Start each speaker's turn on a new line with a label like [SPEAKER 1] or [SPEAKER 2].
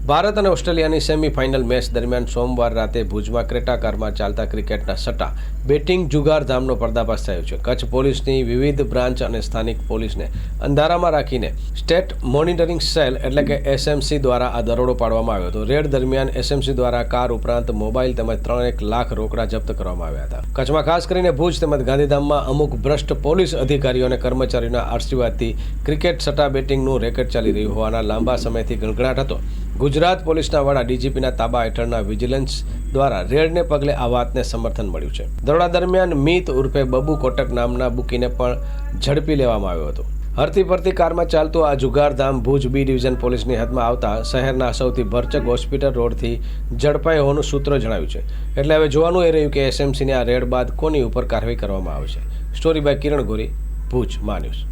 [SPEAKER 1] ભારત અને ઓસ્ટ્રેલિયાની semifinal match દરમિયાન સોમવાર રાતે ભુજમાં ક્રેટા કારમાં ચાલતા ક્રિકેટના સટ્ટા બેટિંગ જુગાર ધામનો પર્દાફાશ થયો છે. કચ્છ પોલીસની વિવિધ બ્રાન્ચ અને સ્થાનિક પોલીસને અંધારામાં રાખીને સ્ટેટ મોનિટરિંગ સેલ એટલે કે એસએમસી દ્વારા આ દરોડો પાડવામાં આવ્યો હતો. રેડ દરમિયાન એસએમસી દ્વારા કાર ઉપરાંત મોબાઈલ તેમજ 3 લાખ રોકડા જપ્ત કરવામાં આવ્યા હતા. કચ્છમાં ખાસ કરીને ભુજ તેમજ ગાંધીધામમાં અમુક ભ્રષ્ટ પોલીસ અધિકારીઓ અને કર્મચારીઓના આશીર્વાદથી ક્રિકેટ સટ્ટા બેટિંગનું રેકેટ ચાલી રહ્યું હોવાના લાંબા સમયથી ગણગણાટ હતો. ગુજરાત પોલીસના વડા ડીજીપીના તાબા હેઠળના વિજિલન્સ દ્વારા રેડને પગલે આ વાતને સમર્થન મળ્યું છે. દરોડા દરમિયાન મીત ઉર્ફે બબુ કોટક નામના બુકીને પણ ઝડપી લેવામાં આવ્યો હતો. હરતી ફરતી કારમાં ચાલતું આ જુગારધામ ભુજ બી ડિવિઝન પોલીસની હદમાં આવતા શહેરના સૌથી ભરચક હોસ્પિટલ રોડથી ઝડપાઈ હોવાનું સૂત્રો જણાવ્યું છે. એટલે હવે જોવાનું એ રહ્યું કે એસએમસીની આ રેડ બાદ કોની ઉપર કાર્યવાહી કરવામાં આવશે. સ્ટોરી બાય કિરણ ગોરી, ભુજ મા ન્યૂઝ.